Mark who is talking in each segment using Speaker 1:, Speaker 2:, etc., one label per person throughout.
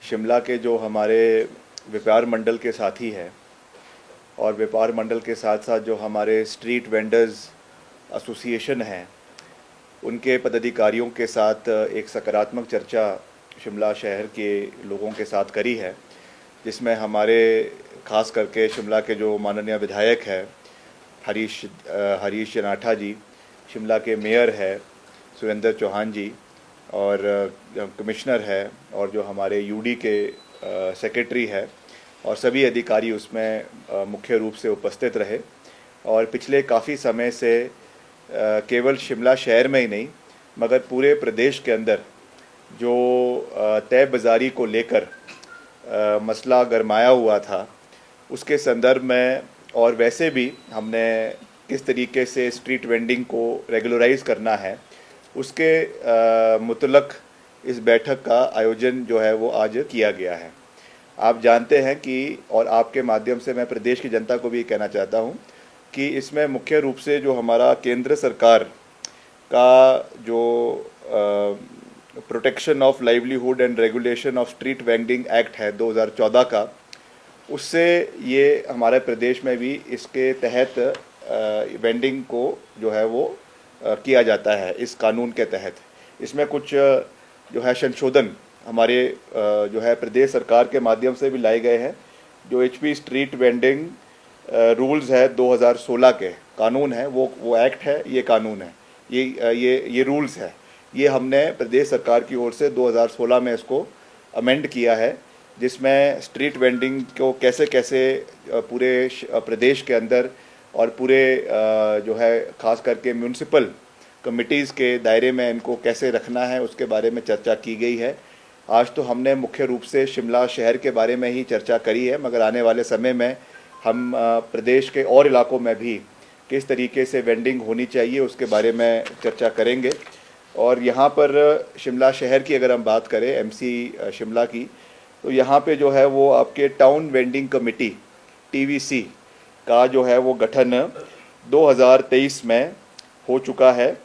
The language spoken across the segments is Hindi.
Speaker 1: शिमला के जो हमारे व्यापार मंडल के साथी हैं और व्यापार मंडल के साथ साथ जो हमारे स्ट्रीट वेंडर्स एसोसिएशन हैं, उनके पदाधिकारियों के साथ एक सकारात्मक चर्चा शिमला शहर के लोगों के साथ करी है, जिसमें हमारे ख़ास करके शिमला के जो माननीय विधायक हैं हरीश जनाठा जी, शिमला के मेयर है सुरेंद्र चौहान जी, और कमिश्नर है, और जो हमारे यूडी के सेक्रेटरी है, और सभी अधिकारी उसमें मुख्य रूप से उपस्थित रहे। और पिछले काफ़ी समय से केवल शिमला शहर में ही नहीं मगर पूरे प्रदेश के अंदर जो तय बाज़ारी को लेकर मसला गरमाया हुआ था, उसके संदर्भ में और वैसे भी हमने किस तरीके से स्ट्रीट वेंडिंग को रेगुलराइज करना है, उसके मुतलक इस बैठक का आयोजन जो है वो आज किया गया है। आप जानते हैं कि, और आपके माध्यम से मैं प्रदेश की जनता को भी कहना चाहता हूं कि इसमें मुख्य रूप से जो हमारा केंद्र सरकार का जो protection of livelihood and regulation of street vending act है 2014 का, उससे ये हमारे प्रदेश में भी इसके तहत वेंडिंग को जो है वो किया जाता है। इस कानून के तहत इसमें कुछ जो है संशोधन हमारे जो है प्रदेश सरकार के माध्यम से भी लाए गए हैं। जो एचपी स्ट्रीट वेंडिंग रूल्स है 2016 के कानून है, वो एक्ट है, ये कानून है, ये रूल्स है, ये हमने प्रदेश सरकार की ओर से 2016 में इसको अमेंड किया है, जिसमें स्ट्रीट वेंडिंग को कैसे कैसे पूरे प्रदेश के अंदर और पूरे जो है ख़ास करके म्यूनसिपल कमिटीज़ के दायरे में इनको कैसे रखना है, उसके बारे में चर्चा की गई है। आज तो हमने मुख्य रूप से शिमला शहर के बारे में ही चर्चा करी है, मगर आने वाले समय में हम प्रदेश के और इलाकों में भी किस तरीके से वेंडिंग होनी चाहिए उसके बारे में चर्चा करेंगे। और यहाँ पर शिमला शहर की अगर हम बात करें, एमसी शिमला की, तो यहाँ पे जो है वो आपके टाउन वेंडिंग कमेटी टीवीसी का जो है वो गठन 2023 में हो चुका है।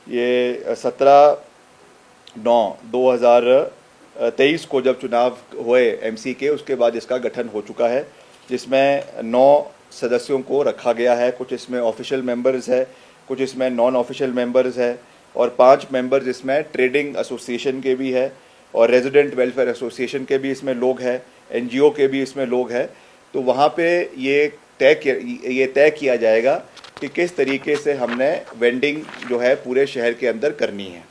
Speaker 1: ये 17/9/2023 को जब चुनाव हुए एमसी के, उसके बाद इसका गठन हो चुका है, जिसमें 9 सदस्यों को रखा गया है। कुछ इसमें ऑफिशियल मेंबर्स है, कुछ इसमें नॉन ऑफिशियल मेंबर्स है, और 5 मेंबर्स इसमें ट्रेडिंग एसोसिएशन के भी है, और रेजिडेंट वेलफेयर एसोसिएशन के भी इसमें लोग हैं, एनजीओ के भी इसमें लोग हैं। तो वहाँ पे ये तय किया जाएगा कि किस तरीके से हमने वेंडिंग जो है पूरे शहर के अंदर करनी है।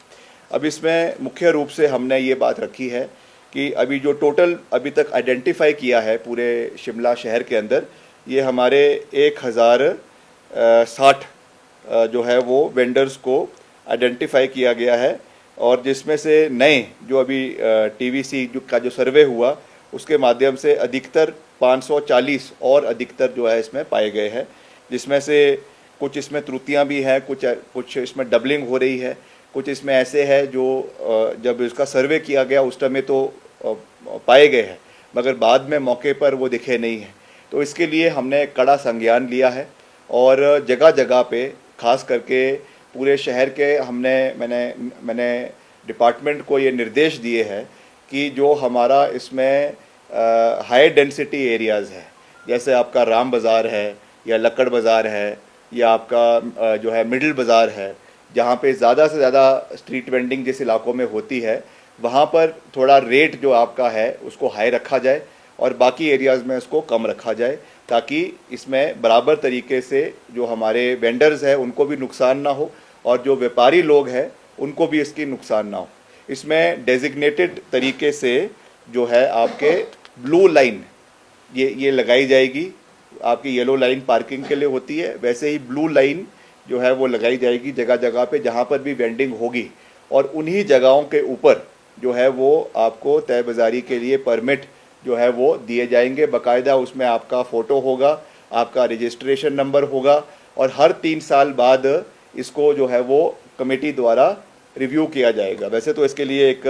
Speaker 1: अब इसमें मुख्य रूप से हमने ये बात रखी है कि अभी जो टोटल अभी तक आइडेंटिफाई किया है पूरे शिमला शहर के अंदर, ये हमारे 1060 जो है वो वेंडर्स को आइडेंटिफाई किया गया है, और जिसमें से नए जो अभी टीवीसी का जो सर्वे हुआ उसके माध्यम से अधिकतर 540 और अधिकतर जो है इसमें पाए गए हैं, जिसमें से कुछ इसमें त्रुटियां भी हैं, कुछ इसमें डबलिंग हो रही है, कुछ इसमें ऐसे है जो जब इसका सर्वे किया गया उस टाइम में तो पाए गए हैं मगर बाद में मौके पर वो दिखे नहीं हैं। तो इसके लिए हमने कड़ा संज्ञान लिया है, और जगह जगह पे खास करके पूरे शहर के मैंने डिपार्टमेंट को ये निर्देश दिए हैं कि जो हमारा इसमें हाई डेंसिटी एरियाज़ है, जैसे आपका राम बाज़ार है या लक्कड़ बाज़ार है या आपका जो है मिडिल बाज़ार है, जहाँ पे ज़्यादा से ज़्यादा स्ट्रीट वेंडिंग जिस इलाकों में होती है, वहाँ पर थोड़ा रेट जो आपका है उसको हाई रखा जाए और बाकी एरियाज़ में उसको कम रखा जाए, ताकि इसमें बराबर तरीके से जो हमारे वेंडर्स हैं उनको भी नुकसान ना हो और जो व्यापारी लोग हैं उनको भी इसकी नुकसान ना हो। इसमें डेजिग्नेटेड तरीके से जो है आपके ब्लू लाइन ये लगाई जाएगी। आपकी येलो लाइन पार्किंग के लिए होती है, वैसे ही ब्लू लाइन जो है वो लगाई जाएगी जगह जगह पे जहाँ पर भी वेंडिंग होगी, और उन्हीं जगहों के ऊपर जो है वो आपको तय बाज़ारी के लिए परमिट जो है वो दिए जाएंगे। बाकायदा उसमें आपका फ़ोटो होगा, आपका रजिस्ट्रेशन नंबर होगा, और हर 3 साल बाद इसको जो है वो कमेटी द्वारा रिव्यू किया जाएगा। वैसे तो इसके लिए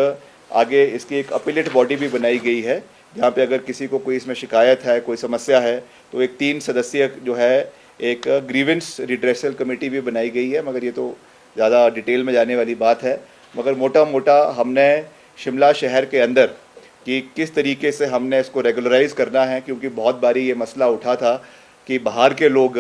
Speaker 1: आगे इसकी एक अपीलेट बॉडी भी बनाई गई है, जहाँ पे अगर किसी को कोई इसमें शिकायत है, कोई समस्या है, तो एक 3 सदस्यीय जो है एक ग्रीवेंस रिड्रेसल कमेटी भी बनाई गई है, मगर ये तो ज़्यादा डिटेल में जाने वाली बात है। मगर मोटा मोटा हमने शिमला शहर के अंदर कि किस तरीके से हमने इसको रेगुलराइज करना है, क्योंकि बहुत बारी ये मसला उठा था कि बाहर के लोग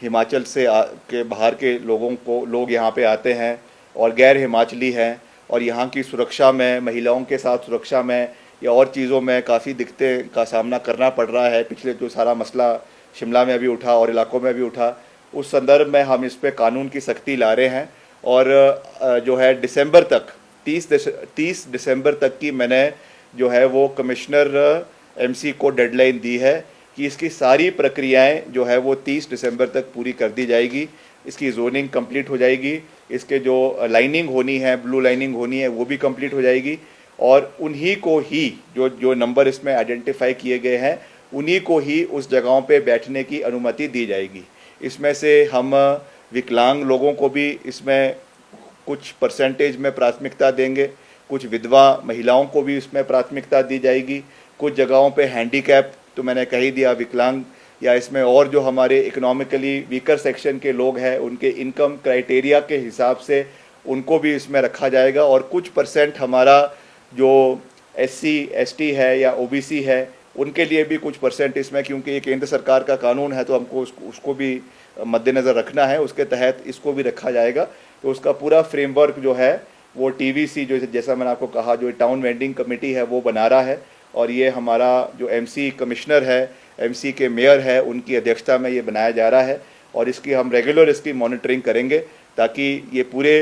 Speaker 1: हिमाचल से के बाहर के लोग यहाँ पे आते हैं और गैर हिमाचली हैं, और यहाँ की सुरक्षा में, महिलाओं के साथ सुरक्षा में या और चीज़ों में काफ़ी दिक्कतें का सामना करना पड़ रहा है। पिछले जो सारा मसला शिमला में भी उठा और इलाकों में भी उठा, उस संदर्भ में हम इस पे कानून की सख्ती ला रहे हैं। और जो है दिसंबर तक 30 दिसंबर तक की मैंने जो है वो कमिश्नर एमसी को डेडलाइन दी है कि इसकी सारी प्रक्रियाएं जो है वो 30 दिसंबर तक पूरी कर दी जाएगी। इसकी जोनिंग कंप्लीट हो जाएगी, इसके जो लाइनिंग होनी है, ब्लू लाइनिंग होनी है, वो भी कंप्लीट हो जाएगी, और उन्हीं को ही जो नंबर इसमें आइडेंटिफाई किए गए हैं उन्हीं को ही उस जगहों पे बैठने की अनुमति दी जाएगी। इसमें से हम विकलांग लोगों को भी इसमें कुछ परसेंटेज में प्राथमिकता देंगे, कुछ विधवा महिलाओं को भी इसमें प्राथमिकता दी जाएगी, कुछ जगहों पे हैंडीकैप तो मैंने कह ही दिया, विकलांग, या इसमें और जो हमारे इकोनॉमिकली वीकर सेक्शन के लोग हैं उनके इनकम क्राइटेरिया के हिसाब से उनको भी इसमें रखा जाएगा। और कुछ परसेंट हमारा जो एससी एसटी है या ओबीसी है उनके लिए भी कुछ परसेंट इसमें, क्योंकि ये केंद्र सरकार का कानून है तो हमको उसको भी मद्देनज़र रखना है, उसके तहत इसको भी रखा जाएगा। तो उसका पूरा फ्रेमवर्क जो है वो टीवीसी, जो जैसा मैंने आपको कहा, जो टाउन वेंडिंग कमेटी है वो बना रहा है, और ये हमारा जो एमसी कमिश्नर है, एमसी के मेयर है, उनकी अध्यक्षता में ये बनाया जा रहा है। और इसकी हम रेगुलर इसकी मॉनिटरिंग करेंगे ताकि ये पूरे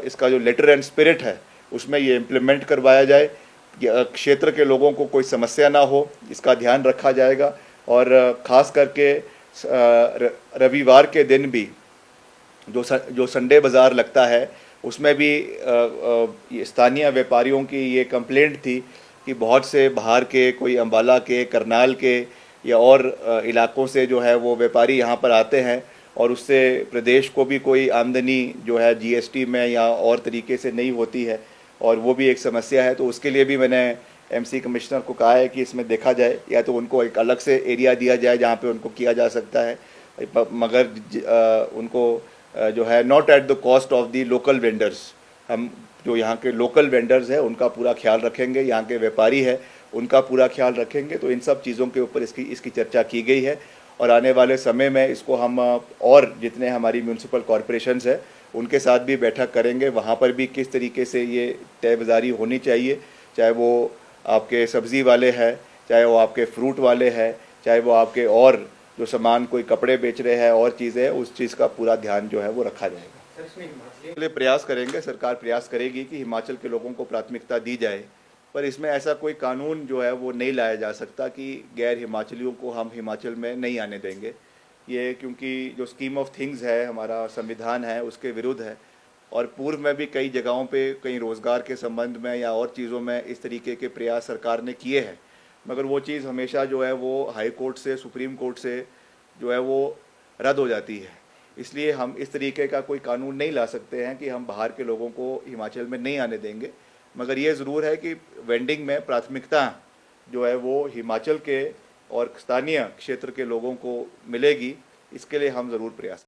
Speaker 1: इसका जो लेटर एंड स्पिरिट है उसमें ये इम्प्लीमेंट करवाया जाए, क्षेत्र के लोगों को कोई समस्या ना हो, इसका ध्यान रखा जाएगा। और ख़ास करके रविवार के दिन भी जो संडे बाज़ार लगता है उसमें भी स्थानीय व्यापारियों की ये कंप्लेंट थी कि बहुत से बाहर के, कोई अम्बाला के, करनाल के या और इलाकों से जो है वो व्यापारी यहाँ पर आते हैं, और उससे प्रदेश को भी कोई आमदनी जो है जीएसटी में या और तरीके से नहीं होती है, और वो भी एक समस्या है। तो उसके लिए भी मैंने एमसी कमिश्नर को कहा है कि इसमें देखा जाए, या तो उनको एक अलग से एरिया दिया जाए जहाँ पे उनको किया जा सकता है, मगर उनको जो है not at the cost of the local vendors. हम जो यहाँ के लोकल वेंडर्स हैं उनका पूरा ख्याल रखेंगे, यहाँ के व्यापारी है उनका पूरा ख्याल रखेंगे। तो इन सब चीज़ों के ऊपर इसकी चर्चा की गई है, और आने वाले समय में इसको हम और जितने हमारी म्यूनसिपल कॉरपोरेशंस है उनके साथ भी बैठक करेंगे, वहाँ पर भी किस तरीके से ये तय बाज़ारी होनी चाहिए, चाहे वो आपके सब्ज़ी वाले हैं, चाहे वो आपके फ्रूट वाले हैं, चाहे वो आपके और जो सामान कोई कपड़े बेच रहे हैं और चीज़ें, उस चीज़ का पूरा ध्यान जो है वो रखा जाएगा। इसलिए प्रयास करेंगे, सरकार प्रयास करेगी कि हिमाचल के लोगों को प्राथमिकता दी जाए, पर इसमें ऐसा कोई कानून जो है वो नहीं लाया जा सकता कि गैर हिमाचलियों को हम हिमाचल में नहीं आने देंगे। ये क्योंकि जो स्कीम ऑफ थिंग्स है, हमारा संविधान है, उसके विरुद्ध है। और पूर्व में भी कई जगहों पे कई रोज़गार के संबंध में या और चीज़ों में इस तरीके के प्रयास सरकार ने किए हैं, मगर वो चीज़ हमेशा जो है वो हाई कोर्ट से, सुप्रीम कोर्ट से जो है वो रद्द हो जाती है। इसलिए हम इस तरीके का कोई कानून नहीं ला सकते हैं कि हम बाहर के लोगों को हिमाचल में नहीं आने देंगे, मगर ये ज़रूर है कि वेंडिंग में प्राथमिकता जो है वो हिमाचल के और स्थानीय क्षेत्र के लोगों को मिलेगी। इसके लिए हम ज़रूर प्रयास